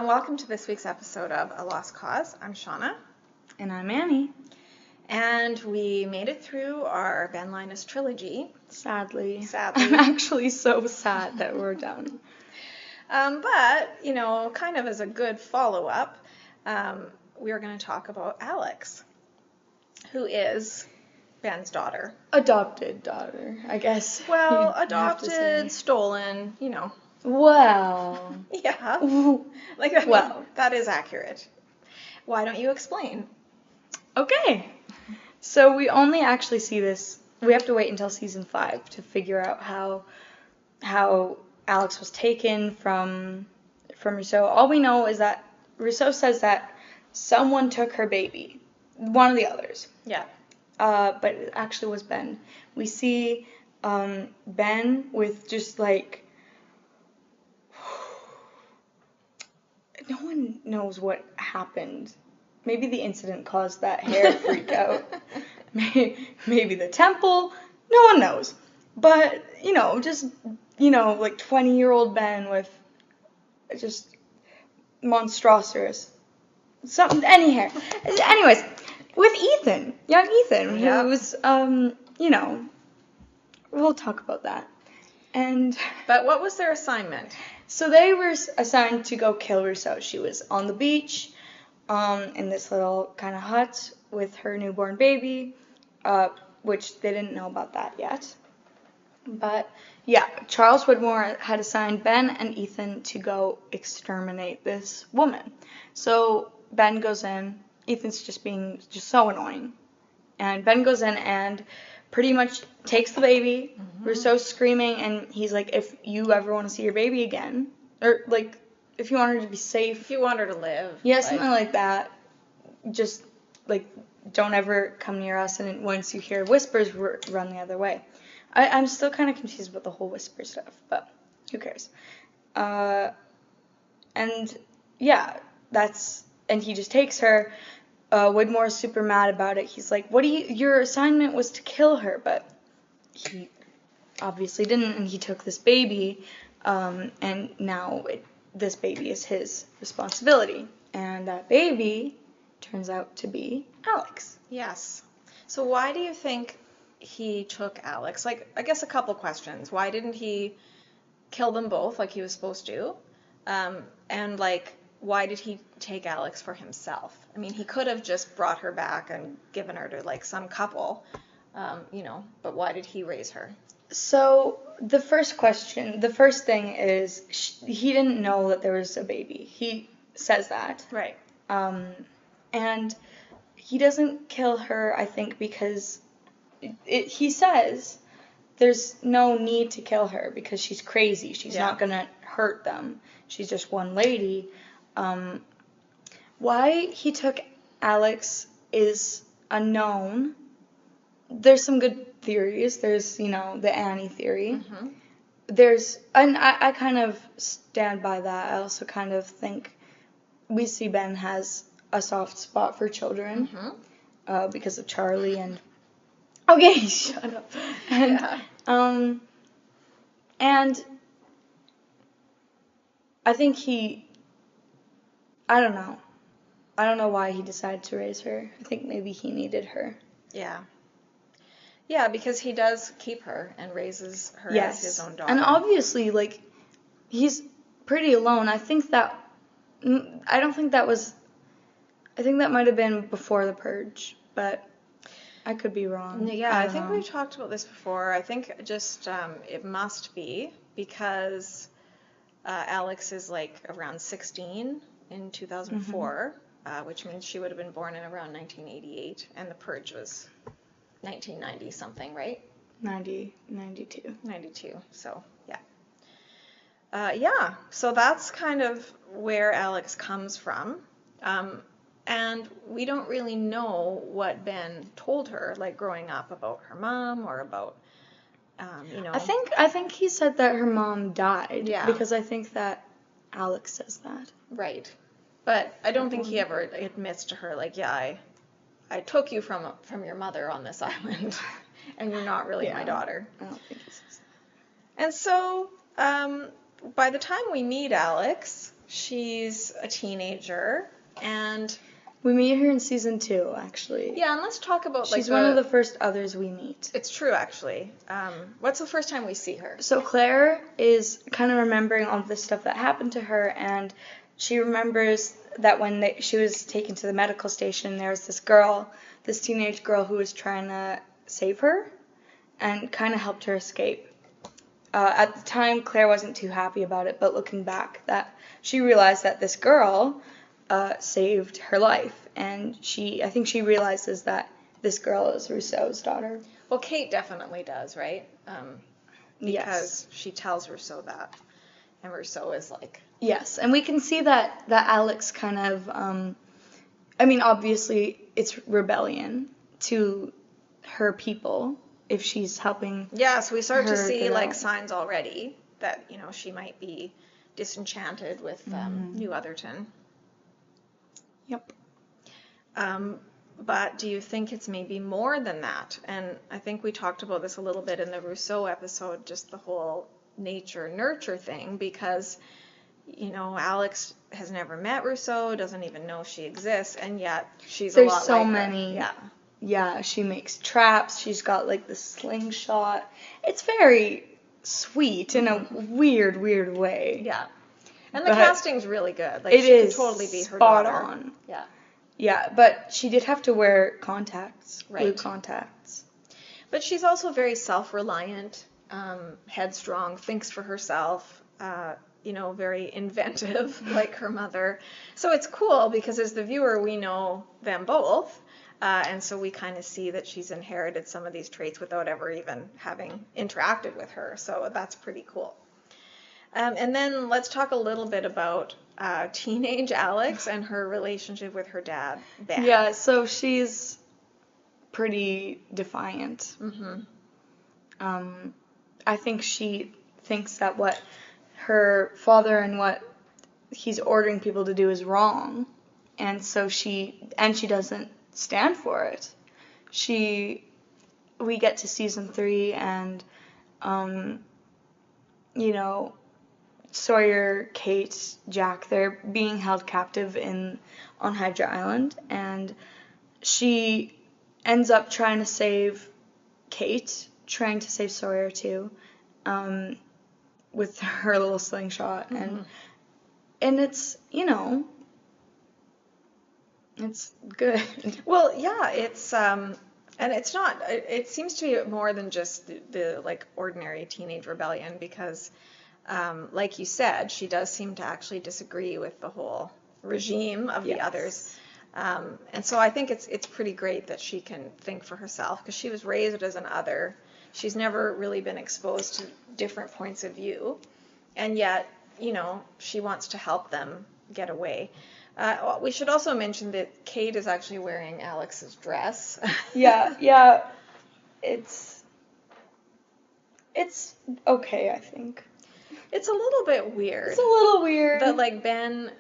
welcome to this week's episode of A Lost Cause. I'm Shawna. And I'm Annie. And we made it through our Ben Linus trilogy. Sadly. I'm actually so sad that we're done. But, kind of as a good follow-up, we are going to talk about Alex, who is Ben's daughter. Adopted daughter, I guess. Well, adopted, stolen, Well. Yeah. Well. That is accurate. Why don't you explain? Okay. So we only actually see this, we have to wait until season 5 to figure out how Alex was taken from Rousseau. All we know is that Rousseau says that someone took her baby. One of the others. Yeah. But it actually was Ben. We see Ben with just like... No one knows what happened. Maybe the incident caused that hair freak out. Maybe the temple. No one knows. But, just, like 20-year-old Ben with just monstrous, any hair. Anyways, with Ethan, young Ethan, yeah. who was, we'll talk about that. But what was their assignment? So they were assigned to go kill Rousseau. She was on the beach, in this little kind of hut with her newborn baby, which they didn't know about that yet. But yeah, Charles Widmore had assigned Ben and Ethan to go exterminate this woman. So Ben goes in. Ethan's just being so annoying. And Ben goes in and pretty much takes the baby. Mm-hmm. Rousseau's screaming, and he's like, if you ever want to see your baby again, or like, if you want her to be safe. If you want her to live. Yeah, something like that. Just, like, don't ever come near us, and once you hear whispers, run the other way. I'm still kind of confused about the whole whisper stuff, but who cares? And, yeah, and he just takes her. Widmore's super mad about it. He's like, your assignment was to kill her, but he obviously didn't, and he took this baby, and now this baby is his responsibility. And that baby turns out to be Alex. Yes. So why do you think he took Alex? Like, I guess a couple questions. Why didn't he kill them both like he was supposed to? And, like, why did he take Alex for himself? I mean, he could have just brought her back and given her to, like, some couple, but why did he raise her? So, the first thing is, he didn't know that there was a baby. He says that. Right. And he doesn't kill her, I think, because he says there's no need to kill her because she's crazy. She's not going to hurt them. She's just one lady. Why he took Alex is unknown. There's some good theories. There's, the Annie theory. Mm-hmm. And I kind of stand by that. I also kind of think we see Ben has a soft spot for children, mm-hmm. Because of Charlie and... Okay, shut up. And I think I don't know. I don't know why he decided to raise her. I think maybe he needed her. Yeah. Yeah, because he does keep her and raises her as his own daughter. And obviously, like, he's pretty alone. I think that might have been before the purge, but I could be wrong. Yeah, I think we've talked about this before. I think just it must be because Alex is, like, around 16 in 2004, mm-hmm. Which means she would have been born in around 1988, and the purge was 1990 something, right? 92. 92, so yeah. So that's kind of where Alex comes from. And we don't really know what Ben told her, like, growing up about her mom or about, I think he said that her mom died. Yeah. Because I think that Alex says that. Right. But I don't think he ever admits to her, like, yeah, I took you from your mother on this island, and you're not really my daughter. I don't think he says that. And so, by the time we meet Alex, She's a teenager, and We meet her in season 2, actually. yeah, and let's talk about She's one of the first others we meet. It's true, actually. What's the first time we see her? So Claire is kind of remembering all the stuff that happened to her, and she remembers that when she was taken to the medical station, there was this teenage girl who was trying to save her and kind of helped her escape. At the time, Claire wasn't too happy about it, but looking back, that she realized that this girl saved her life, and I think she realizes that this girl is Rousseau's daughter. Well, Kate definitely does, right? Because she tells Rousseau that, and Rousseau is like... Yes, and we can see that Alex kind of, obviously it's rebellion to her people if she's helping. Yeah, so we start to see like signs already that, she might be disenchanted with New Otherton. Yep. But do you think it's maybe more than that? And I think we talked about this a little bit in the Rousseau episode, just the whole nature-nurture thing, because, Alex has never met Rousseau, doesn't even know she exists, and yet she's a lot like her. There's so many. Yeah, she makes traps. She's got, like, the slingshot. It's very sweet in a weird way. Yeah. And the casting's really good. Like, it she is could totally be her spot daughter. on. Yeah. Yeah, but she did have to wear contacts, blue contacts. But she's also very self-reliant, headstrong, thinks for herself, very inventive, like her mother. So it's cool because as the viewer, we know them both. And so we kind of see that she's inherited some of these traits without ever even having interacted with her. So that's pretty cool. And then let's talk a little bit about teenage Alex and her relationship with her dad, Ben. Yeah, so she's pretty defiant. Mm-hmm. I think she thinks that what her father and what he's ordering people to do is wrong. And so she doesn't stand for it. We get to season 3 and, Sawyer, Kate, Jack, they're being held captive on Hydra Island, and she ends up trying to save Kate, trying to save Sawyer too, with her little slingshot, and it's, it's good. Well, yeah, it's and it's not. It seems to be more than just the like ordinary teenage rebellion because. Like you said, she does seem to actually disagree with the whole regime of the others. And so I think it's pretty great that she can think for herself because she was raised as an other. She's never really been exposed to different points of view. And yet, she wants to help them get away. We should also mention that Kate is actually wearing Alex's dress. Yeah. It's okay, I think. It's a little bit weird. It's a little weird. That, like, Ben,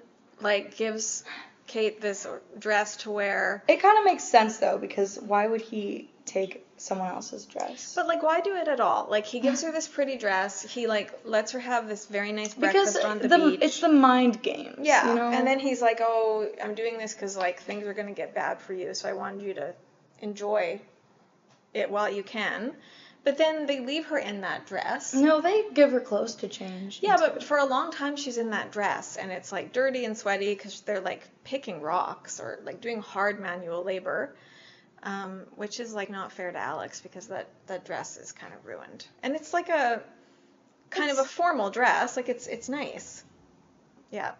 like, gives Kate this dress to wear. It kind of makes sense, though, because why would he take someone else's dress? But, like, why do it at all? Like, he gives her this pretty dress. He, like, lets her have this very nice breakfast on the beach. It's the mind games, Yeah, and then he's like, oh, I'm doing this because, like, things are going to get bad for you, so I wanted you to enjoy it while you can. But then they leave her in that dress. No, they give her clothes to change. Yeah, but for a long time she's in that dress, and it's like dirty and sweaty because they're like picking rocks or like doing hard manual labor, which is like not fair to Alex because that dress is kind of ruined. And it's like a kind of a formal dress, like it's nice. Yeah.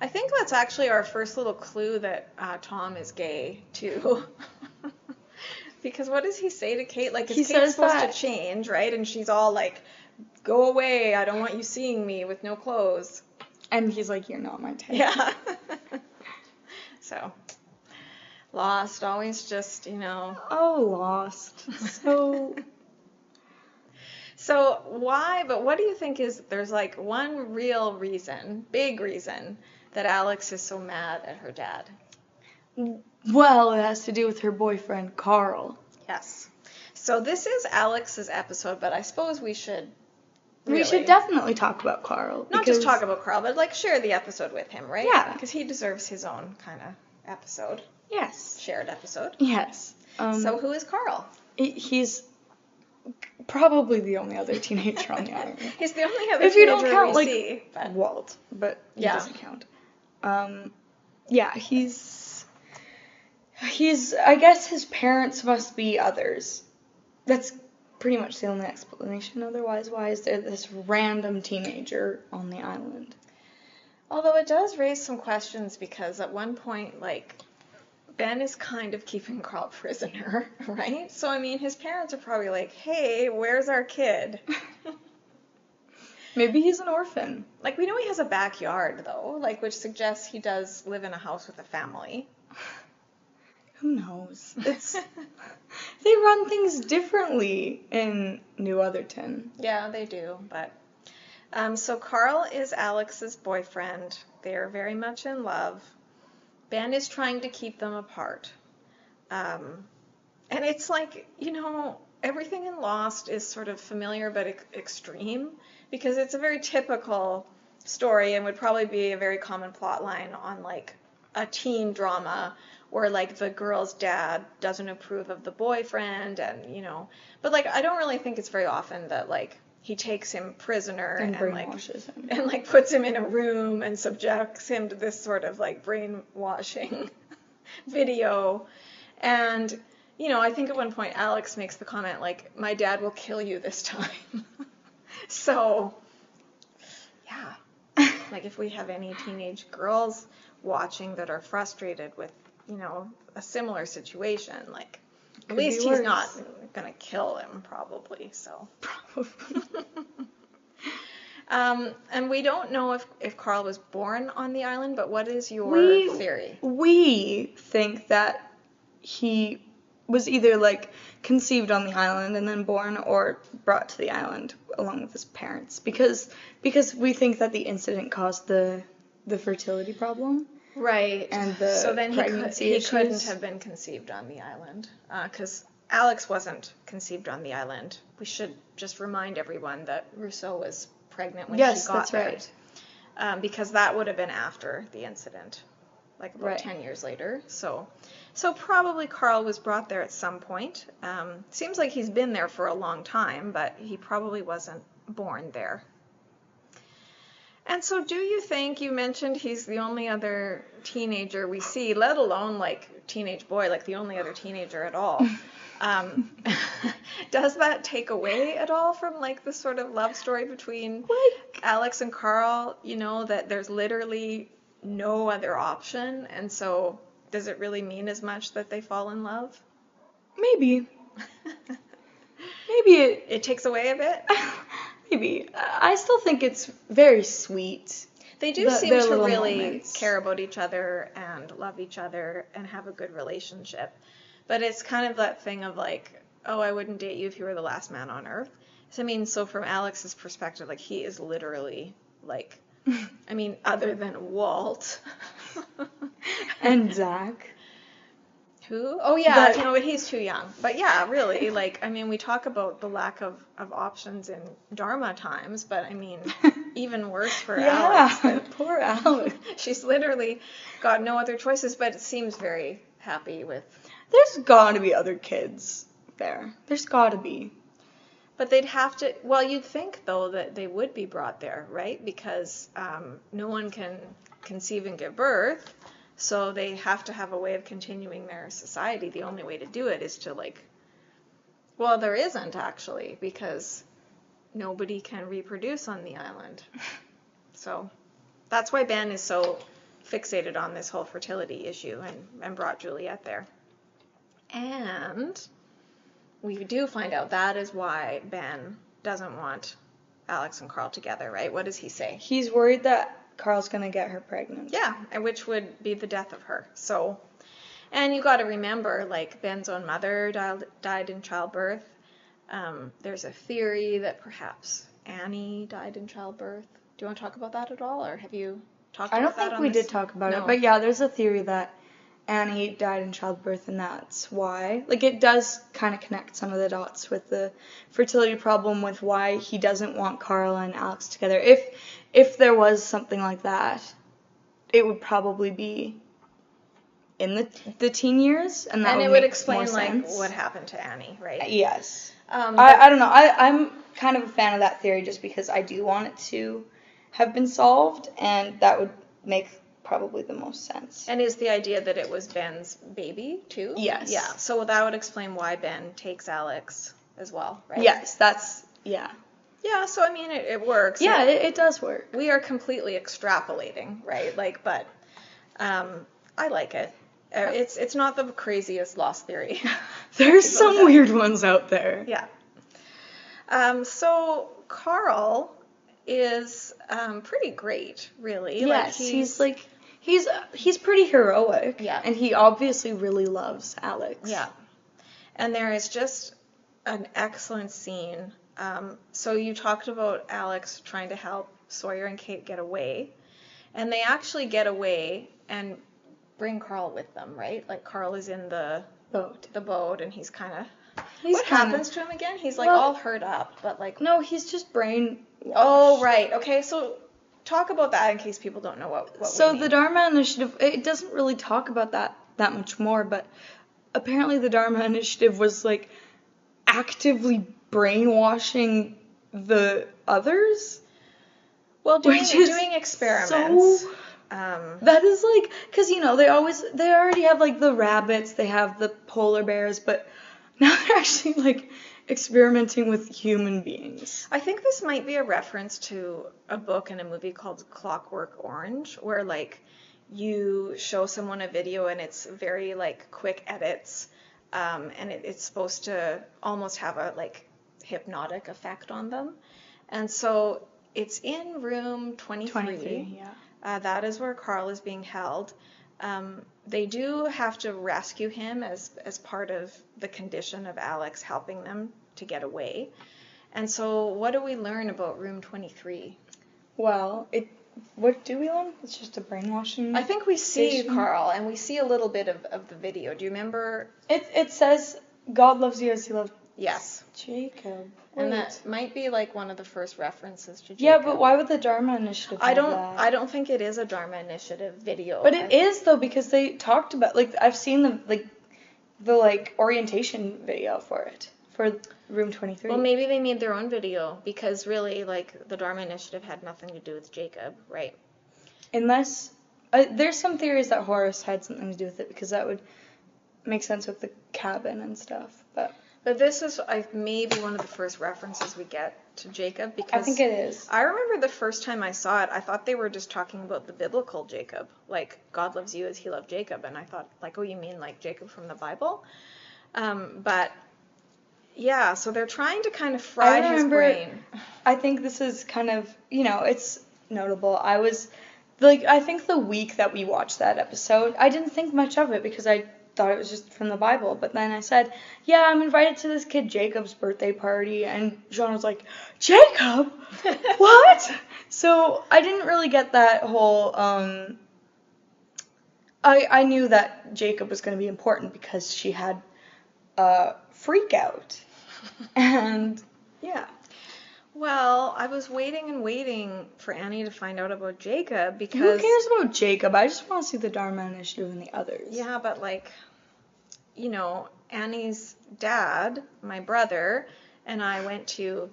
I think that's actually our first little clue that Tom is gay too. Because what does he say to Kate? Like, is Kate supposed to change, right? And she's all like, go away, I don't want you seeing me with no clothes. And he's like, you're not my type. Yeah. So, Lost, always just, Oh, Lost. So, what do you think there's like one real reason, big reason, that Alex is so mad at her dad? Well, it has to do with her boyfriend, Carl. Yes. So this is Alex's episode, but I suppose we should We should really. definitely talk about Carl. Not just talk about Carl, but like share the episode with him, right? Yeah. Because he deserves his own kind of episode. Yes. Shared episode. Yes. So who is Carl? He's probably the only other teenager on the island. He's the only other if you teenager don't count, we like, see. But... Walt, but he Yeah. doesn't count. Yeah, he's, I guess his parents must be others. That's pretty much the only explanation. Otherwise, why is there this random teenager on the island? Although it does raise some questions because at one point, like, Ben is kind of keeping Carl prisoner, right? So, I mean, his parents are probably like, hey, where's our kid? Maybe he's an orphan. Like, we know he has a backyard, though, like, which suggests he does live in a house with a family. Who knows? They run things differently in New Otherton. Yeah, they do, but... so Carl is Alex's boyfriend. They're very much in love. Ben is trying to keep them apart. And it's like, you know, everything in Lost is sort of familiar but extreme because it's a very typical story and would probably be a very common plot line on like a teen drama where like the girl's dad doesn't approve of the boyfriend and, you know, but like I don't really think it's very often that like he takes him prisoner and brainwashes him. And like puts him in a room and subjects him to this sort of like brainwashing video. And, you know, I think at one point Alex makes the comment like, my dad will kill you this time. So, yeah, like if we have any teenage girls watching that are frustrated with, you know, a similar situation, like at least he's not gonna kill him, probably. So probably. And we don't know if Carl was born on the island, but what is your theory? We think that he was either like conceived on the island and then born, or brought to the island along with his parents, because we think that the incident caused the fertility problem. Right. And the so then pregnancy he couldn't have been conceived on the island because Alex wasn't conceived on the island. We should just remind everyone that Rousseau was pregnant when she got there. Yes, that's right. Because that would have been after the incident, like about right. 10 years later. So probably Carl was brought there at some point. Seems like he's been there for a long time, but he probably wasn't born there. And so do you think, you mentioned he's the only other teenager we see, let alone like teenage boy, like the only other teenager at all. Does that take away at all from like the sort of love story between Alex and Carl, you know, that there's literally no other option? And so does it really mean as much that they fall in love? Maybe. Maybe it takes away a bit? Maybe. I still think it's very sweet. They do seem to really moments. care about each other and love each other and have a good relationship. But it's kind of that thing of like, oh, I wouldn't date you if you were the last man on earth. So, I mean, so from Alex's perspective, like he is literally like, I mean, other than Walt. And Zach. Who? Oh, yeah, no, but he's too young. But yeah, really, like, I mean, we talk about the lack of options in Dharma times, but I mean, even worse for Alex. Yeah, poor Alex. She's literally got no other choices, but it seems very happy with... There's got to be other kids there. There's got to be. But they'd have to... Well, you'd think, though, that they would be brought there, right? Because no one can conceive and give birth. So they have to have a way of continuing their society. The only way to do it is to, like... Well, there isn't, actually, because nobody can reproduce on the island. So that's why Ben is so fixated on this whole fertility issue and brought Juliet there. And we do find out that is why Ben doesn't want Alex and Carl together, right? What does he say? He's worried that Carl's going to get her pregnant. Yeah, and which would be the death of her. So, and you got to remember, like, Ben's own mother died in childbirth. There's a theory that perhaps Annie died in childbirth. Do you want to talk about that at all, or have you talked about that? I don't think we did talk about it, but yeah, there's a theory that Annie died in childbirth, and that's why. Like, it does kind of connect some of the dots with the fertility problem, with why he doesn't want Carl and Alex together. If there was something like that, it would probably be in the teen years, and that And would it would make explain, more like, sense. what happened to Annie, right? Yes. But I don't know. I'm kind of a fan of that theory just because I do want it to have been solved, and that would make probably the most sense. And is the idea that it was Ben's baby, too? Yes. Yeah, so that would explain why Ben takes Alex as well, right? Yes, that's, yeah. Yeah, so, I mean, it works. Yeah, it does work. We are completely extrapolating, right? Like, but I like it. It's not the craziest lost theory. There's some weird ones out there. Yeah. So Carl is pretty great, really. Yes, Like, he's pretty heroic. Yeah. And he obviously really loves Alex. Yeah. And there is just an excellent scene. So you talked about Alex trying to help Sawyer and Kate get away. And they actually get away and bring Carl with them, right? Like, Carl is in the boat, and he's kind of... What happens to him again? He's, like, all hurt up, but, like... No, he's just brainwashed. Oh, right. Okay, so talk about that in case people don't know what we mean. The Dharma Initiative, it doesn't really talk about that much more, but apparently the Dharma Initiative was, like, actively brainwashing the others. Well, doing experiments. So, that is, like, because, they already have, like, the rabbits, they have the polar bears, but now they're actually, like, experimenting with human beings. I think this might be a reference to a book and a movie called Clockwork Orange, where, like, you show someone a video and it's very, like, quick edits, and it's supposed to almost have a, like, hypnotic effect on them. And so it's in room 23. 23, yeah. That is where Carl is being held. They do have to rescue him as part of the condition of Alex helping them to get away. And so what do we learn about room 23? Well, what do we learn? It's just a brainwashing I think we see station. Carl, and we see a little bit of the video. Do you remember? It says, God loves you as he loved Yes. Jacob. And that might be, like, one of the first references to Jacob. Yeah, but why would the Dharma Initiative have that? I don't think it is a Dharma Initiative video. But it is, though, because they talked about, like, I've seen the orientation video for it, for room 23. Well, maybe they made their own video, because really, like, the Dharma Initiative had nothing to do with Jacob, right? Unless, there's some theories that Horace had something to do with it, because that would make sense with the cabin and stuff, But this is maybe one of the first references we get to Jacob, because I think it is. I remember the first time I saw it, I thought they were just talking about the biblical Jacob, like, God loves you as he loved Jacob, and I thought, like, oh, you mean, like, Jacob from the Bible? But, yeah, so they're trying to kind of fry his brain. I think this is kind of, it's notable. I think the week that we watched that episode, I didn't think much of it, because I thought it was just from the Bible, but then I said, yeah, I'm invited to this kid Jacob's birthday party, and Shawna was like, Jacob? What? So I didn't really get that whole, I knew that Jacob was going to be important because she had a freak out, and yeah. Well, I was waiting and waiting for Annie to find out about Jacob, because... Who cares about Jacob? I just want to see the Dharma Initiative and the others. Yeah, but, like, Annie's dad, my brother, and I went to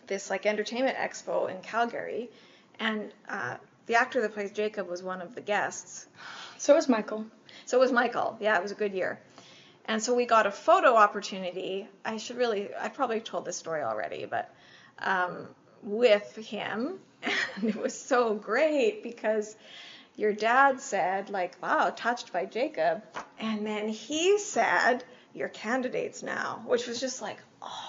this, like, entertainment expo in Calgary, and the actor that plays Jacob was one of the guests. So was Michael. Yeah, it was a good year. And so we got a photo opportunity. I probably told this story already, but with him, and it was so great because your dad said, like, wow, touched by Jacob, and then he said, you're candidates now, which was just like, oh.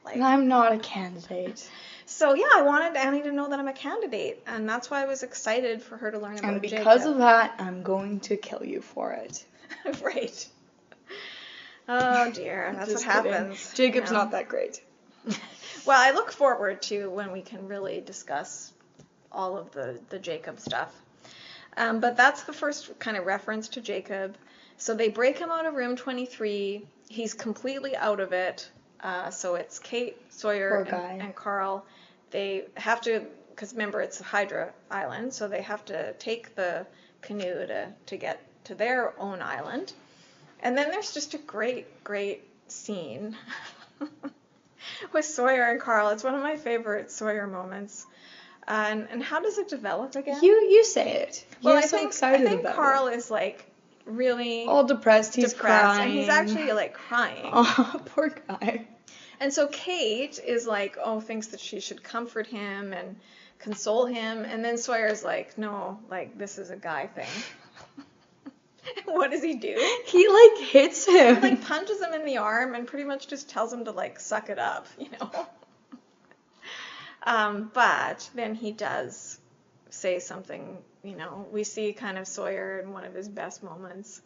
Like, and I'm not a candidate. So, yeah, I wanted Annie to know that I'm a candidate, and that's why I was excited for her to learn about Jacob. And because of that, I'm going to kill you for it. Right. Oh, dear, that's what happens. Jacob's not that great. Well, I look forward to when we can really discuss all of the Jacob stuff. But that's the first kind of reference to Jacob. So they break him out of room 23. He's completely out of it. So it's Kate, Sawyer, and Carl. They have to, because remember, it's a Hydra island, so they have to take the canoe to get to their own island. And then there's just a great, great scene with Sawyer and Carl. It's one of my favorite Sawyer moments. And how does it develop again? You say it. Well, You're so excited I think about Carl it. is like really all depressed. He's crying. And he's actually like crying. Oh, poor guy. And so Kate is like, thinks that she should comfort him and console him. And then Sawyer's like, no, like this is a guy thing. What does he do? He like hits him. He like punches him in the arm and pretty much just tells him to like suck it up, you know. But then he does say something, you know. We see kind of Sawyer in one of his best moments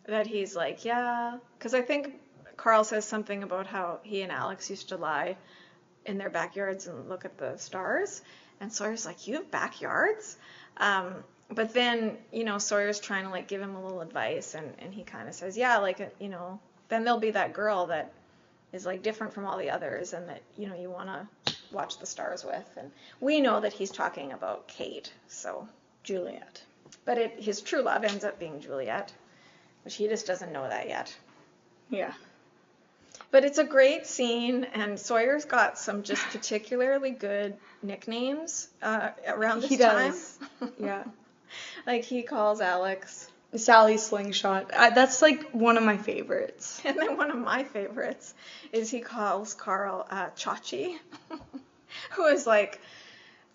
that he's like, yeah, because I think Carl says something about how he and Alex used to lie in their backyards and look at the stars. And Sawyer's like, you have backyards? But then, you know, Sawyer's trying to like give him a little advice, and he kind of says, yeah, like, you know, then there'll be that girl that is like different from all the others and that, you know, you want to watch the stars with. And we know that he's talking about Kate, so Juliet. But his true love ends up being Juliet, which he just doesn't know that yet. Yeah. But it's a great scene, and Sawyer's got some just particularly good nicknames around this time. He does. Yeah. Like he calls Alex Sally Slingshot. That's like one of my favorites. And then one of my favorites is he calls Carl Chachi, who is like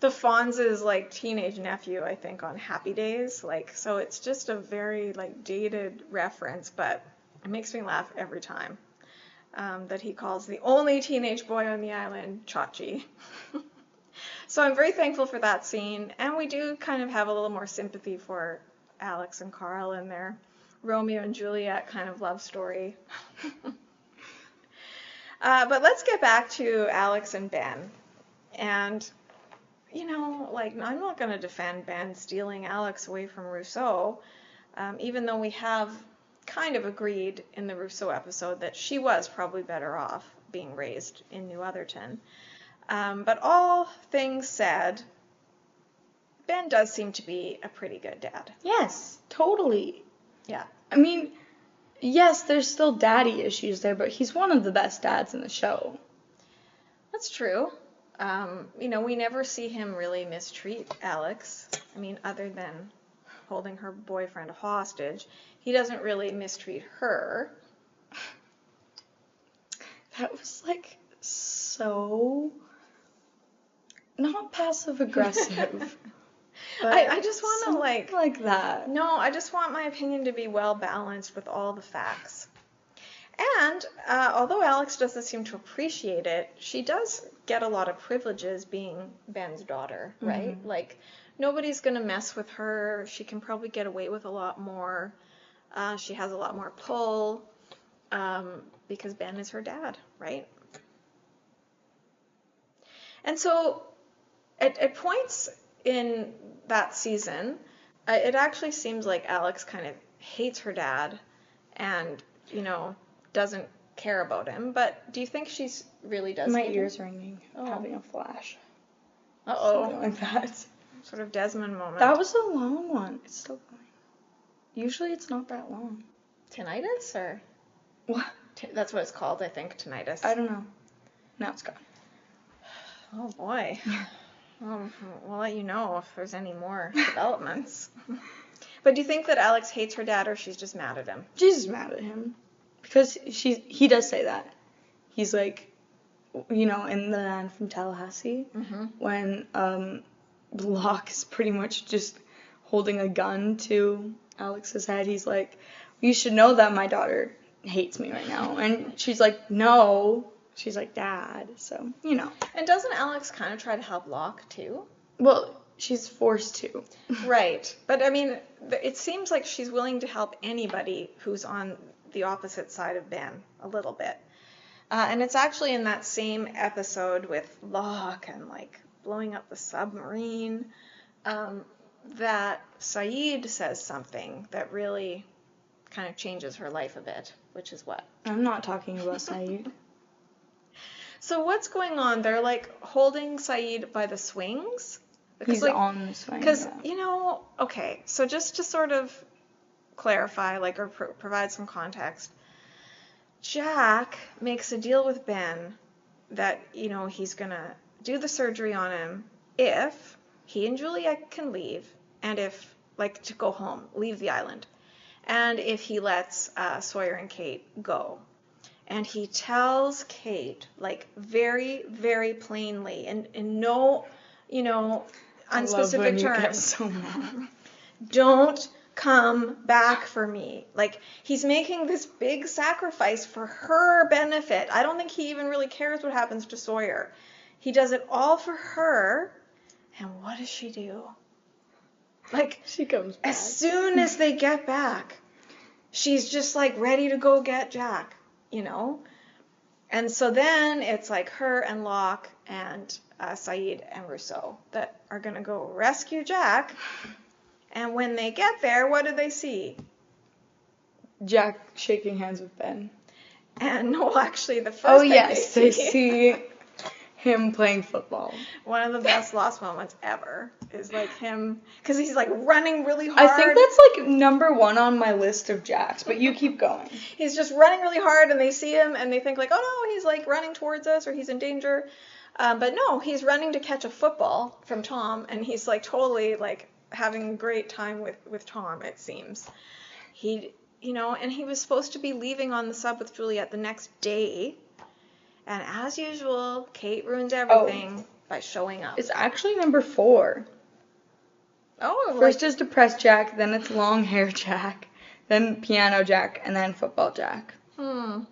the Fonz's like teenage nephew, I think, on Happy Days. Like, so it's just a very like dated reference, but it makes me laugh every time that he calls the only teenage boy on the island Chachi. So I'm very thankful for that scene, and we do kind of have a little more sympathy for Alex and Carl and their Romeo and Juliet kind of love story. But let's get back to Alex and Ben. And, you know, like, I'm not going to defend Ben stealing Alex away from Rousseau, even though we have kind of agreed in the Rousseau episode that she was probably better off being raised in New Otherton. But all things said, Ben does seem to be a pretty good dad. Yes, totally. Yeah. I mean, yes, there's still daddy issues there, but he's one of the best dads in the show. That's true. You know, we never see him really mistreat Alex. I mean, other than holding her boyfriend hostage, he doesn't really mistreat her. That was like so not passive aggressive. I just want to like that. No, I just want my opinion to be well balanced with all the facts. And although Alex doesn't seem to appreciate it, she does get a lot of privileges being Ben's daughter, right? Mm-hmm. Like, nobody's going to mess with her. She can probably get away with a lot more. She has a lot more pull because Ben is her dad, right? And so at points in that season, it actually seems like Alex kind of hates her dad and, you know, doesn't care about him. But do you think she's really does My hate ear's him? ringing. I'm having a flash. Uh-oh. Something like that. Sort of Desmond moment. That was a long one. It's still going. Usually it's not that long. Tinnitus or? What? That's what it's called, I think, tinnitus. I don't know. Now it's gone. Oh, boy. We'll let you know if there's any more developments. But do you think that Alex hates her dad or she's just mad at him? She's just mad at him. Because he does say that. He's like, you know, in The Man from Tallahassee, mm-hmm. when Locke is pretty much just holding a gun to Alex's head, he's like, you should know that my daughter hates me right now. And she's like, no. She's like, Dad. So, you know. And doesn't Alex kind of try to help Locke, too? Well, she's forced to. Right. But, I mean, it seems like she's willing to help anybody who's on the opposite side of Ben a little bit. And it's actually in that same episode with Locke and, like, blowing up the submarine. that Saeed says something that really kind of changes her life a bit, which is what? I'm not talking about Saeed. So what's going on? They're like holding Saeed by the swings. He's like, on the swing. Because, yeah. Okay, so just to sort of clarify, or provide some context, Jack makes a deal with Ben that, he's going to do the surgery on him if he and Juliet can leave, and if, to go home, leave the island, and if he lets Sawyer and Kate go. And he tells Kate, very, very plainly, and in no, unspecific terms, you get so mad. Don't come back for me. He's making this big sacrifice for her benefit. I don't think he even really cares what happens to Sawyer. He does it all for her. And what does she do? She comes back. As soon as they get back, she's just ready to go get Jack, And so then it's her and Locke and Saeed and Rousseau that are going to go rescue Jack. And when they get there, what do they see? Jack shaking hands with Ben. And no, actually, the first thing they see him playing football. One of the best lost moments ever is him, because he's running really hard. I think that's number 1 on my list of Jacks, but you keep going. He's just running really hard, and they see him, and they think oh no, he's running towards us, or he's in danger. But no, he's running to catch a football from Tom, and he's totally having a great time with Tom, it seems. He, and he was supposed to be leaving on the sub with Juliet the next day. And as usual, Kate ruins everything by showing up. It's actually number 4. Oh, first is depressed Jack, then it's long hair Jack, then piano Jack, and then football Jack. Well,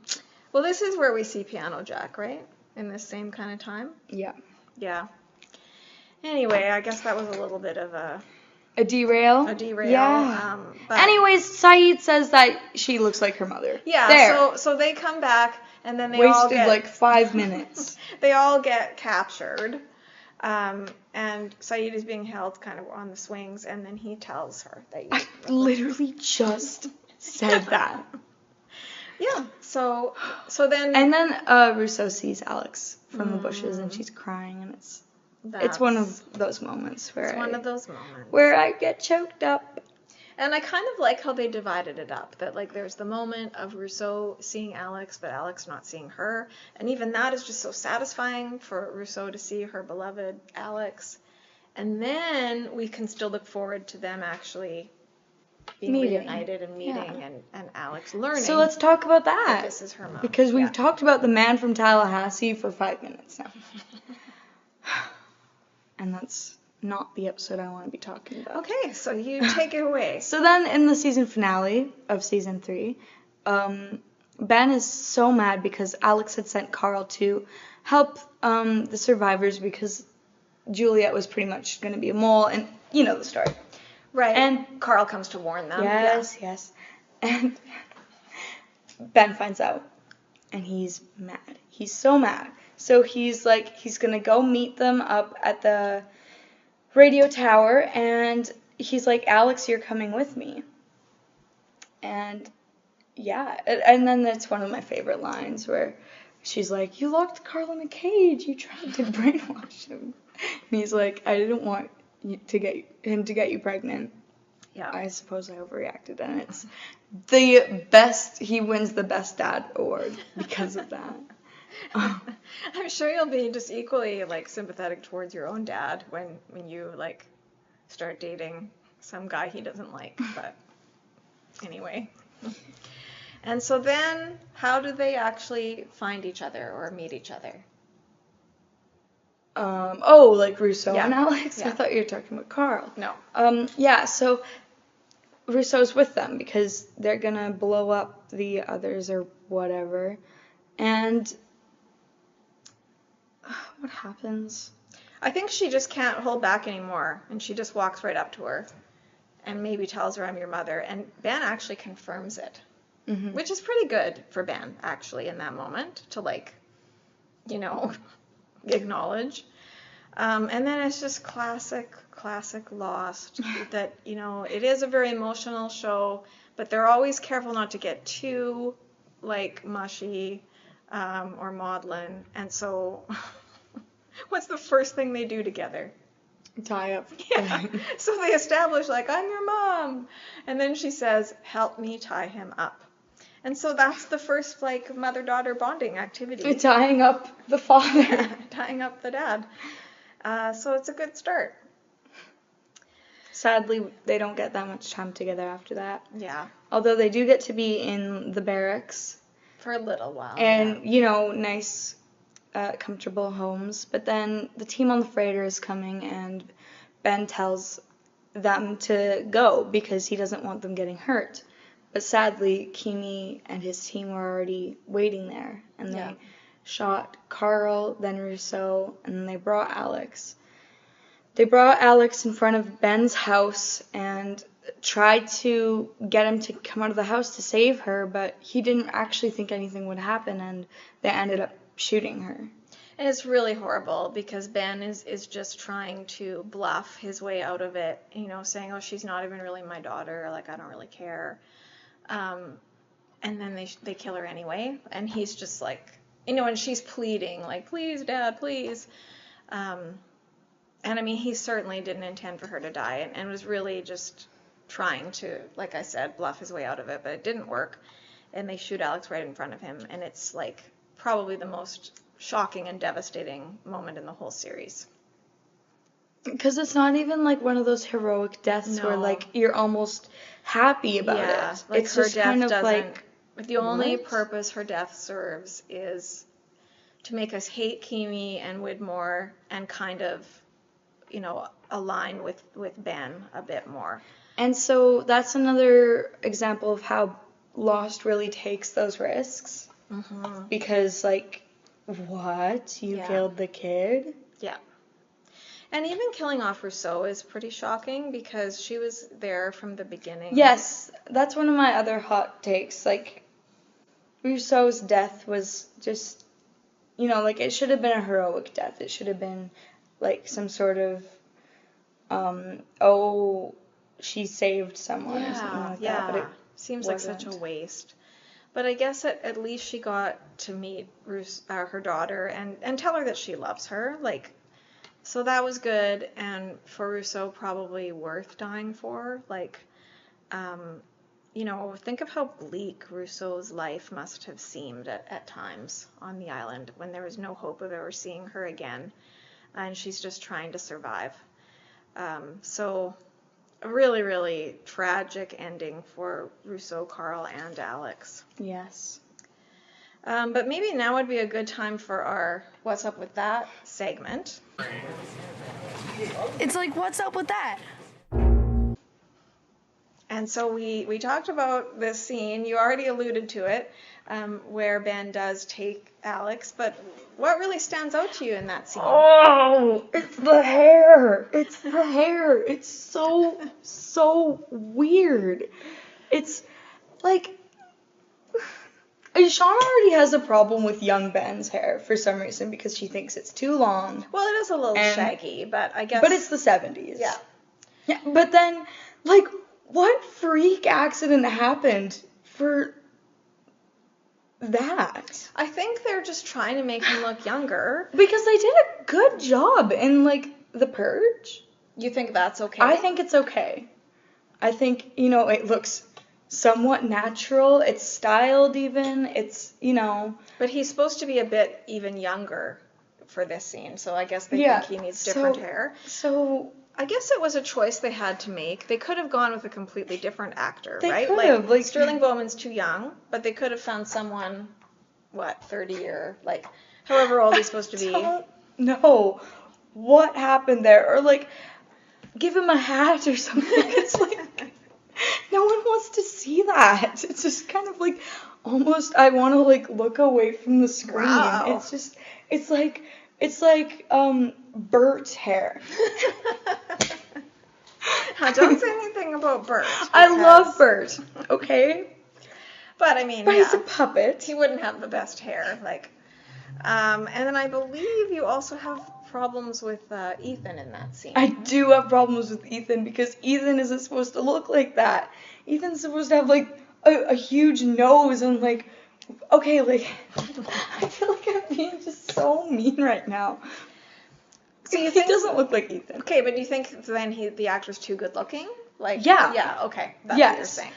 this is where we see piano Jack, right? In this same kind of time? Yeah. Yeah. Anyway, I guess that was a little bit of a derail. Yeah. Anyways, Saeed says that she looks like her mother. Yeah. There. So they come back, and then they wasted all get 5 minutes. They all get captured, and Saeed is being held kind of on the swings, and then he tells her that I literally just said that. Yeah. So then. And then Rousseau sees Alex from the bushes, and she's crying, and it's one of those moments where where I get choked up. And I kind of like how they divided it up, that there's the moment of Rousseau seeing Alex, but Alex not seeing her, and even that is just so satisfying for Rousseau to see her beloved Alex. And then we can still look forward to them actually being reunited and meeting, and Alex learning. So let's talk about that. This is her mom. Because we've talked about the man from Tallahassee for 5 minutes now. And that's not the episode I want to be talking about. Okay, so you take it away. So then in the season finale of season 3, Ben is so mad because Alex had sent Carl to help the survivors because Juliet was pretty much going to be a mole, and you know the story. Right. And Carl comes to warn them. Yes. And Ben finds out, and he's mad. He's so mad. So he's going to go meet them up at the radio tower, and he's like, Alex, you're coming with me. And and then that's one of my favorite lines where she's like, you locked Carl in a cage, you tried to brainwash him. And he's like, I didn't want him to get you pregnant. Yeah. I suppose I overreacted, and it's the best, he wins the best dad award because of that. I'm sure you'll be just equally sympathetic towards your own dad when you start dating some guy he doesn't like, but anyway. And so then how do they actually find each other or meet each other? Rousseau and Alex? Yeah. I thought you were talking about Carl. No. So Rousseau's with them because they're gonna blow up the others or whatever. And what happens? I think she just can't hold back anymore, and she just walks right up to her and maybe tells her, I'm your mother. And Ben actually confirms it, which is pretty good for Ben, actually, in that moment to, acknowledge. And then it's just classic Lost. That, it is a very emotional show, but they're always careful not to get too, like, mushy or maudlin. And so, what's the first thing they do together? Tie up. Yeah. So they establish, like, I'm your mom. And then she says, help me tie him up. And so that's the first, like, mother-daughter bonding activity. Tying up the father. Tying up the dad. So it's a good start. Sadly, they don't get that much time together after that. Yeah. Although they do get to be in the barracks. For a little while. And, nice, comfortable homes. But then the team on the freighter is coming, and Ben tells them to go because he doesn't want them getting hurt. But sadly, Kimi and his team were already waiting there. And they shot Carl, then Rousseau, and then they brought Alex. They brought Alex in front of Ben's house and tried to get him to come out of the house to save her, but he didn't actually think anything would happen, and they ended up shooting her. And it's really horrible because Ben is just trying to bluff his way out of it, saying, oh, she's not even really my daughter, like, I don't really care. And then they kill her anyway, and he's just like, and she's pleading, like, please, Dad, please. And I mean, he certainly didn't intend for her to die, and was really just trying to, like I said, bluff his way out of it, but it didn't work. And they shoot Alex right in front of him, and it's, like, probably the most shocking and devastating moment in the whole series. Because it's not even, like, one of those heroic deaths where, like, you're almost happy about it. Like, it's her just death kind of doesn't, like, the only what? purpose her death serves is to make us hate Kimi and Widmore and kind of, align with Ben a bit more. And so that's another example of how Lost really takes those risks. Mm-hmm. Because, like, what? You killed the kid? Yeah. And even killing off Rousseau is pretty shocking because she was there from the beginning. Yes, that's one of my other hot takes. Like, Rousseau's death was just, like, it should have been a heroic death. It should have been, like, some sort of, she saved someone or something like that. But it seems wasn't. Like such a waste. But I guess at least she got to meet her daughter and tell her that she loves her. Like, so that was good. And for Rousseau, probably worth dying for. Like, think of how bleak Rousseau's life must have seemed at times on the island when there was no hope of ever seeing her again. And she's just trying to survive. So a really, really tragic ending for Rousseau, Carl, and Alex. Yes. But maybe now would be a good time for our What's Up With That segment. It's like, what's up with that? And so we talked about this scene, you already alluded to it, where Ben does take Alex, but what really stands out to you in that scene? Oh, it's the hair. It's the hair. It's so weird. It's like, Shawna already has a problem with young Ben's hair for some reason because she thinks it's too long. Well, it is a little shaggy, but I guess... But it's the 70s. Yeah. Yeah, but then, like, what freak accident happened for that? I think they're just trying to make him look younger. Because they did a good job in, like, The Purge. You think that's okay? I think it's okay. I think, it looks somewhat natural. It's styled even. It's, But he's supposed to be a bit even younger for this scene, so I guess they think he needs different hair. So... I guess it was a choice they had to make. They could have gone with a completely different actor, they right? Could have, like Sterling Bowman's too young, but they could have found someone, 30 or, like, however old he's supposed to be. I don't know what happened there. Or, like, give him a hat or something. It's like, no one wants to see that. It's just kind of, like, almost, I want to, like, look away from the screen. Wow. It's just, it's like Bert's hair. Don't say anything about Bert. I love Bert, okay? But I mean, he's a puppet. He wouldn't have the best hair, like. And then I believe you also have problems with Ethan in that scene. I do have problems with Ethan because Ethan isn't supposed to look like that. Ethan's supposed to have like a huge nose and like, okay, like, I feel like I'm being just so mean right now. So you He think, doesn't look like Ethan. okay, but you think then the actor's too good looking? Like, Yeah. Yeah, okay. That's Yes. what you're saying.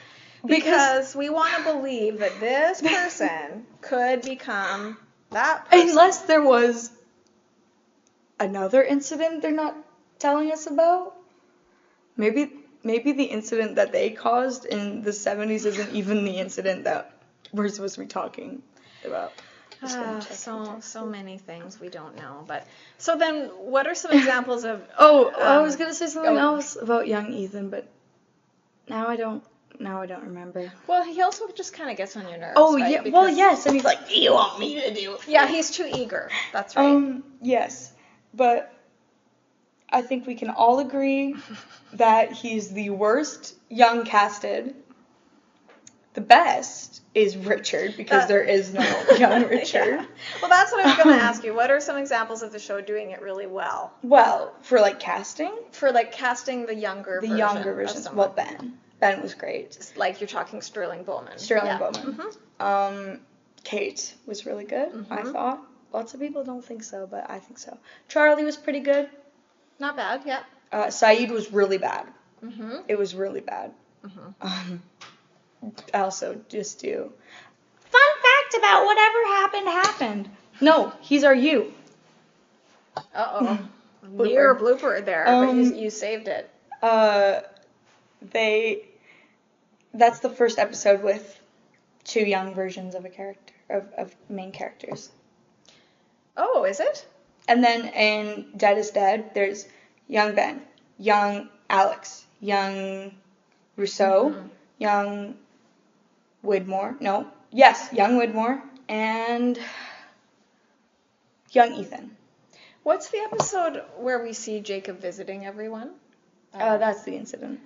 Because we want to believe that this person could become that person. Unless there was another incident they're not telling us about. Maybe the incident that they caused in the 70s isn't even the incident that we're supposed to be talking about. So many things we don't know. But so then, what are some examples of? I was gonna say something else about young Ethan, but now I don't remember. Well, he also just kind of gets on your nerves. Oh right? yeah, Because, well yes, and he's like, "Do you want me to do?" Yeah, he's too eager. That's right. Yes, but I think we can all agree that he's the worst young casted. The best is Richard, because there is no young Richard. Yeah. Well, that's what I was going to ask you. What are some examples of the show doing it really well? Well, for like casting? For like casting the younger version. The younger versions. Well, Ben. Ben was great. Just like you're talking Sterling Bowman. Bowman. Mm-hmm. Kate was really good, Mm-hmm. I thought. Lots of people don't think so, but I think so. Charlie was pretty good. Not bad, yeah. Saeed was really bad. Mm-hmm. It was really bad. Mm-hmm. I also just do fun fact about whatever happened. No, he's our you. Uh-oh. Near blooper there, but you saved it. That's the first episode with two young versions of a character, of main characters. Oh, is it? And then in Dead is Dead, there's young Ben, young Alex, young Rousseau, young Widmore. No. Yes, young Widmore and young Ethan. What's the episode where we see Jacob visiting everyone? That's the incident.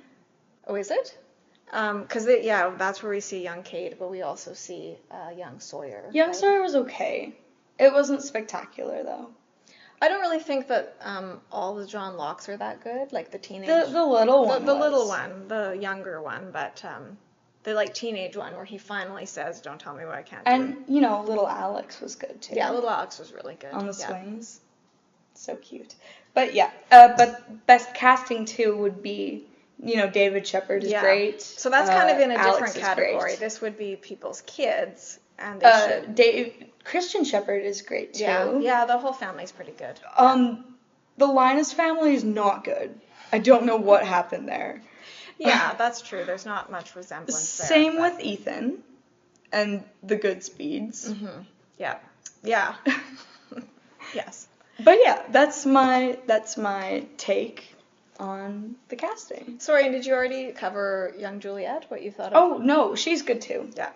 Oh, is it? Because, that's where we see young Kate, but we also see young Sawyer. Young right? Sawyer was okay. It wasn't spectacular, though. I don't really think that all the John Locks are that good, like the teenage... The little one The little one, the younger one, but the, like, teenage one where he finally says, don't tell me what I can't do. And, little Alex was good, too. Yeah, little Alex was really good. On the swings. So cute. But, but best casting, too, would be... David Shepard is great. So that's kind of in a Alex different is category. great. This would be people's kids, and they should. Christian Shepard is great too. Yeah, the whole family's pretty good. The Linus family is not good. I don't know what happened there. Yeah, that's true. There's not much resemblance there. Same with Ethan and the Goodspeeds. Mm-hmm. Yeah. Yes. But yeah, that's my take on the casting. Sorry, and did you already cover young Juliet? What you thought of? Oh no, she's good too. Yeah.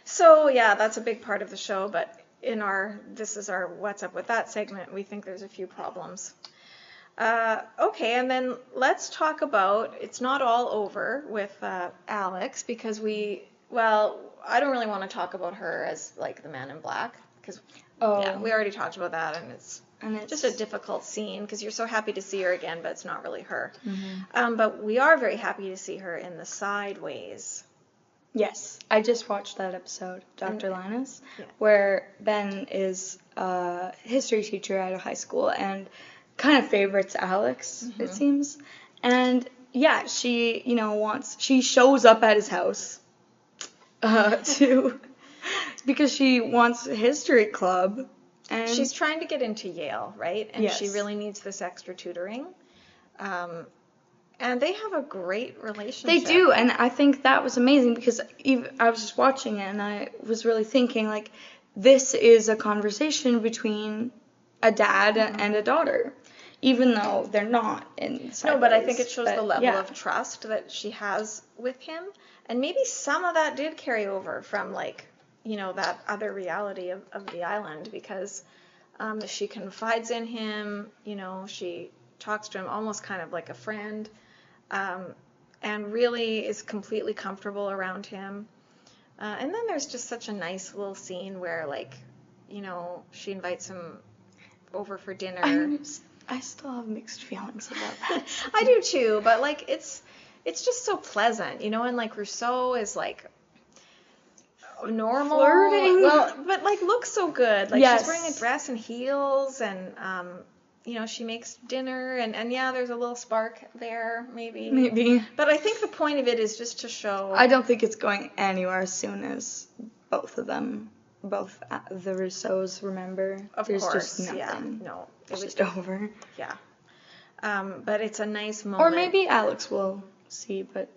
So yeah, that's a big part of the show, but this is our What's Up With That segment, we think there's a few problems. Okay, and then let's talk about, it's not all over with Alex, because I don't really want to talk about her as like the Man in Black, because we already talked about that, and it's just a difficult scene, because you're so happy to see her again, but it's not really her. Mm-hmm. But we are very happy to see her in the Sideways. Yes, I just watched that episode, Dr. Linus, where Ben is a history teacher at a high school and kind of favorites Alex, it seems. And yeah, she, she shows up at his house because she wants a history club. And she's trying to get into Yale, right? And she really needs this extra tutoring. And they have a great relationship. They do, and I think that was amazing because I was just watching it and I was really thinking, like, this is a conversation between a dad and a daughter, even though they're not in Sideways. No, but I think it shows the level of trust that she has with him. And maybe some of that did carry over from, like, that other reality of the island, because she confides in him, she talks to him almost kind of like a friend, and really is completely comfortable around him. And then there's just such a nice little scene where, like, she invites him over for dinner. I still have mixed feelings about that. I do too, but like it's just so pleasant, and like Rousseau is like normal. Flirting. Well, but like looks so good. Like Yes. she's wearing a dress and heels, and she makes dinner, and yeah, there's a little spark there, maybe. Maybe. But I think the point of it is just to show. I don't think it's going anywhere as soon as both of them, both the Rousseaus, remember. Of There's course, just nothing. yeah. No, It's just over. Yeah. But it's a nice moment. Or maybe Alex will see, but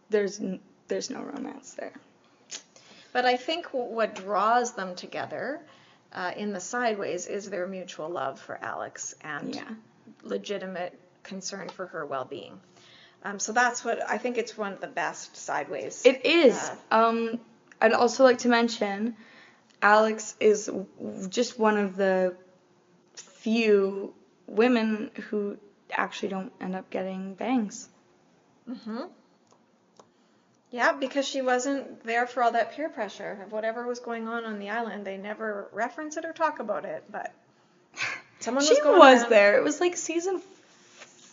there's no romance there. But I think what draws them together in the sideways is their mutual love for Alex and legitimate concern for her well-being. So that's what I think. It's one of the best sideways. It is. I'd also like to mention Alex is just one of the few women who actually don't end up getting bangs. Mm-hmm. Yeah, because she wasn't there for all that peer pressure of whatever was going on the island. They never reference it or talk about it, but someone was going She was around. there. It was like season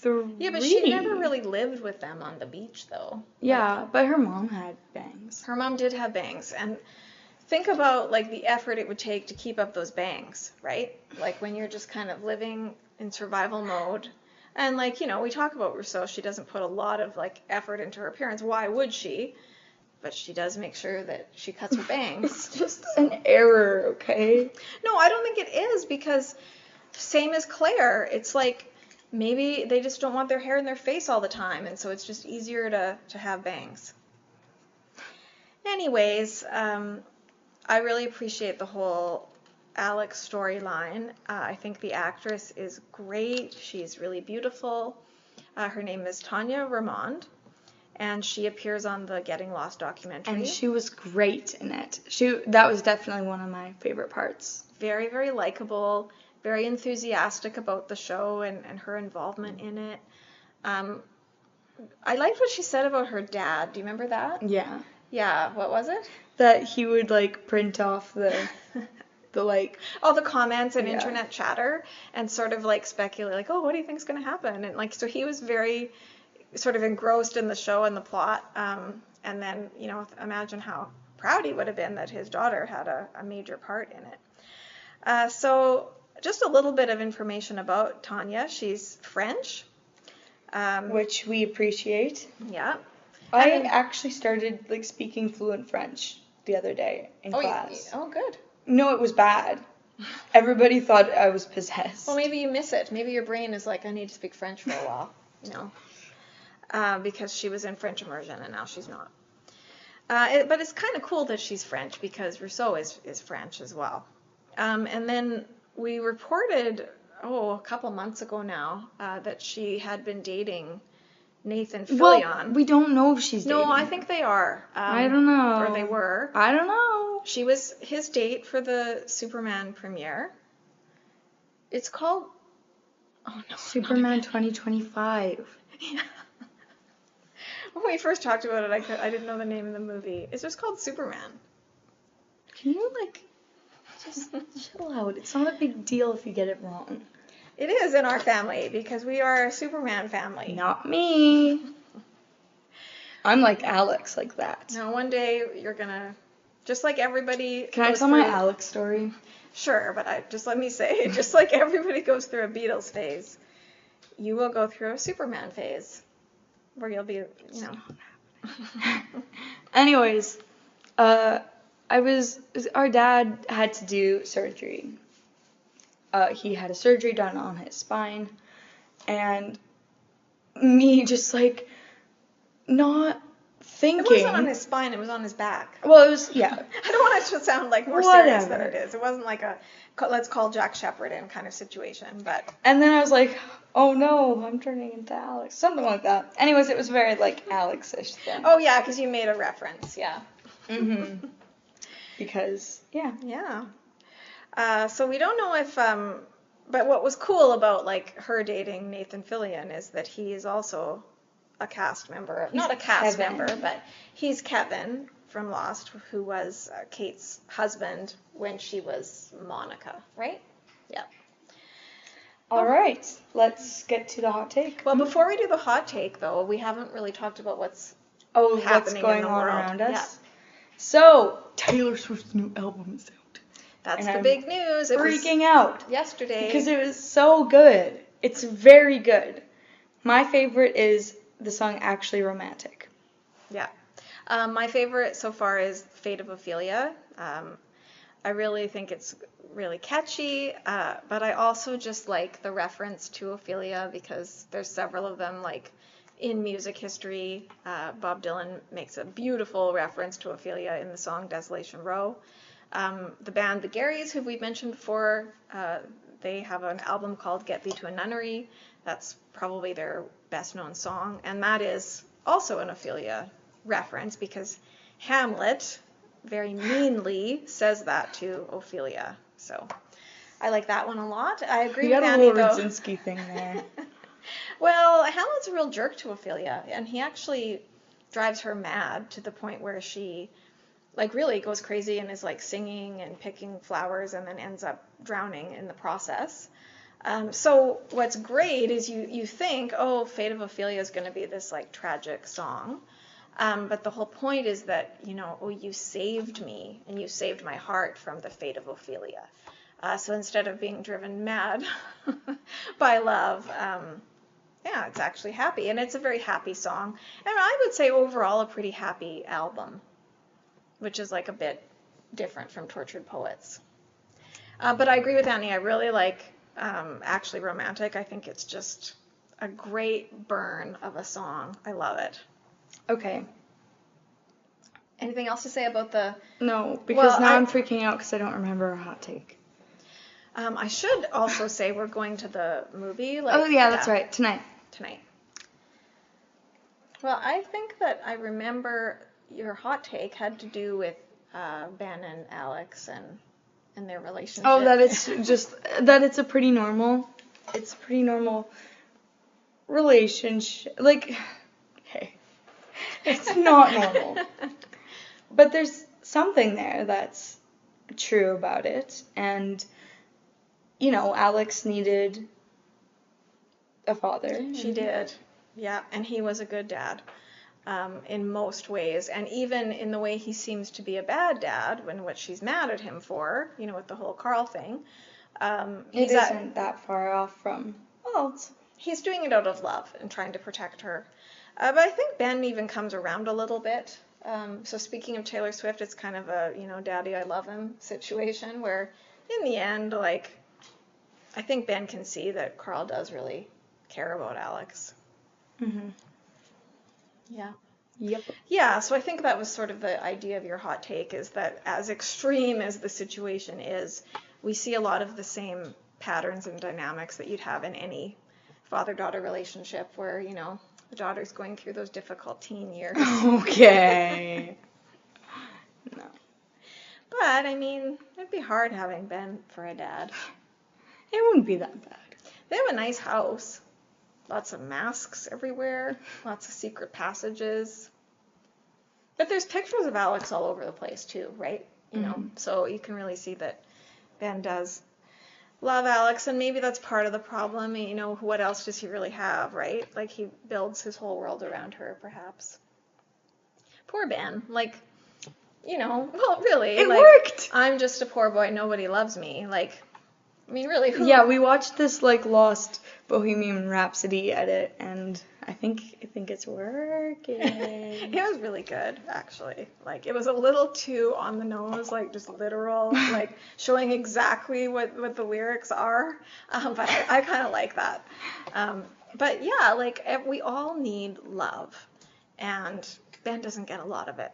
3. Yeah, but she never really lived with them on the beach, though. Yeah, but her mom had bangs. Her mom did have bangs, and think about like the effort it would take to keep up those bangs, right? Like when you're just kind of living in survival mode. And like, we talk about Rousseau, she doesn't put a lot of like effort into her appearance. Why would she? But she does make sure that she cuts her bangs. It's just an error, okay? No, I don't think it is, because same as Claire, it's like maybe they just don't want their hair in their face all the time, and so it's just easier to have bangs. Anyways, I really appreciate the whole Alex storyline. I think the actress is great. She's really beautiful. Her name is Tanya Ramond, and she appears on the Getting Lost documentary. And she was great in it. That was definitely one of my favorite parts. Very, very likable, very enthusiastic about the show and her involvement in it. I liked what she said about her dad. Do you remember that? Yeah. Yeah, what was it? That he would like print off the like all the comments and internet chatter and sort of like speculate like, oh, what do you think's going to happen? And like, so he was very sort of engrossed in the show and the plot. And then, imagine how proud he would have been that his daughter had a major part in it. So just a little bit of information about Tanya. She's French. Which we appreciate. Yeah. I actually started like speaking fluent French the other day in class. Oh, good. No, it was bad. Everybody thought I was possessed. Well, maybe you miss it. Maybe your brain is like, I need to speak French for a while, because she was in French immersion and now she's not. But it's kind of cool that she's French because Rousseau is French as well. And then we reported, a couple months ago now, that she had been dating Nathan Fillion. Well, we don't know if she's dating. No, I think they are. I don't know. Or they were. I don't know. She was his date for the Superman premiere. It's called... Oh, no. Superman 2025. Yeah. When we first talked about it, I didn't know the name of the movie. It's just called Superman. Can you, just chill out? It's not a big deal if you get it wrong. It is in our family, because we are a Superman family. Not me. I'm like Alex, like that. Now, one day, you're gonna... Just like everybody... Can I tell my Alex story? Sure, but let me say, just like everybody goes through a Beatles phase, you will go through a Superman phase, where you'll be, Anyways, our dad had to do surgery. He had a surgery done on his spine, and me just like not thinking. It wasn't on his spine, it was on his back. Well, it was, yeah. I don't want it to sound like more serious than it is. It wasn't like a let's call Jack Shepherd in kind of situation, but. And then I was like, oh no, I'm turning into Alex. Something like that. Anyways, it was very like Alex-ish thing. Oh yeah, because you made a reference, yeah. Mm-hmm. Because, yeah. Yeah. So we don't know if, but what was cool about like her dating Nathan Fillion is that he is also a cast member. Not a cast member, but he's Kevin from Lost, who was Kate's husband when she was Monica, right? Yeah. All right, let's get to the hot take. Well, before we do the hot take, though, we haven't really talked about what's what's happening going in the on world. around us? Yeah. So, Taylor Swift's new album is out. That's And the I'm big news. It freaking was out yesterday. because it was so good. It's very good. My favorite is the song Actually Romantic. Yeah. My favorite so far is Fate of Ophelia. I really think it's really catchy, but I also just like the reference to Ophelia because there's several of them, like in music history. Bob Dylan makes a beautiful reference to Ophelia in the song Desolation Row. The band The Garys, who we've mentioned before, they have an album called Get Thee to a Nunnery. That's probably their best known song, and that is also an Ophelia reference because Hamlet very meanly says that to Ophelia. So I like that one a lot. I agree with Annie, You got a though. little Rudzinski thing there. Well, Hamlet's a real jerk to Ophelia, and he actually drives her mad to the point where she, like, really goes crazy and is, like, singing and picking flowers and then ends up drowning in the process. So what's great is you think, oh, Fate of Ophelia is going to be this, like, tragic song. But the whole point is that, oh, you saved me and you saved my heart from the fate of Ophelia. So instead of being driven mad by love, yeah, it's actually happy. And it's a very happy song. And I would say overall a pretty happy album, which is like a bit different from Tortured Poets. But I agree with Annie. I really like Actually Romantic. I think it's just a great burn of a song. I love it. Okay. Anything else to say about the... No, because now I'm freaking out because I don't remember a hot take. I should also say we're going to the movie. Oh, yeah, that's right. Tonight. Well, I think that I remember your hot take had to do with Ben and Alex and their relationship. Oh, that it's just... that it's a pretty normal... It's a pretty normal relationship. Like... Okay. It's not normal. But there's something there that's true about it. And, Alex needed a father. She did. Yeah, and he was a good dad in most ways. And even in the way he seems to be a bad dad, when what she's mad at him for, with the whole Carl thing. It isn't that far off from, he's doing it out of love and trying to protect her. But I think Ben even comes around a little bit. So speaking of Taylor Swift, it's kind of a, daddy, I love him situation where in the end, like, I think Ben can see that Carl does really care about Alex. Mm-hmm. Yeah. Yep. Yeah, so I think that was sort of the idea of your hot take, is that as extreme as the situation is, we see a lot of the same patterns and dynamics that you'd have in any father-daughter relationship where, the daughter's going through those difficult teen years. Okay. No. But, it'd be hard having Ben for a dad. It wouldn't be that bad. They have a nice house. Lots of masks everywhere. Lots of secret passages. But there's pictures of Alex all over the place, too, right? So you can really see that Ben does love Alex, and maybe that's part of the problem. What else does he really have, right? Like, he builds his whole world around her, perhaps. Poor Ben. Like, well, really. It worked! I'm just a poor boy, nobody loves me. Like, really, who... Yeah, we watched this, Lost Bohemian Rhapsody edit, and I think it's working. It was really good, actually. Like, it was a little too on the nose, just literal, showing exactly what the lyrics are. But I kind of like that. But yeah, we all need love, and Ben doesn't get a lot of it.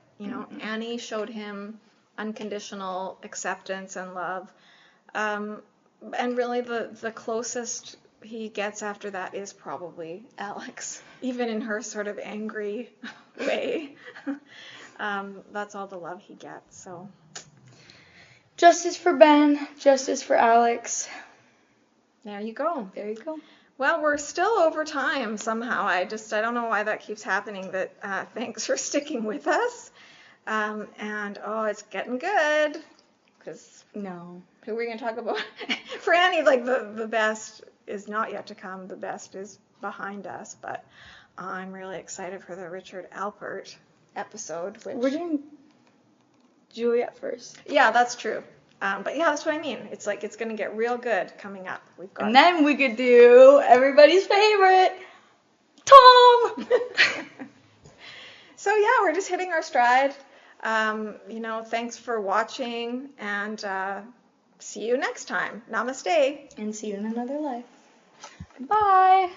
Annie showed him unconditional acceptance and love. And really the closest he gets after that is probably Alex, even in her sort of angry way. That's all the love he gets, so. Justice for Ben, justice for Alex. There you go. There you go. Well, we're still over time somehow. I don't know why that keeps happening, but thanks for sticking with us. And, it's getting good. Because no. Who are we going to talk about? For Annie, the best is not yet to come. The best is behind us. But I'm really excited for the Richard Alpert episode. We're doing Juliet first. Yeah, that's true. But yeah, that's what I mean. It's like it's going to get real good coming up. We've got. And then we could do everybody's favorite, Tom. So yeah, we're just hitting our stride. Thanks for watching, and see you next time. Namaste. And see you in another life. Bye.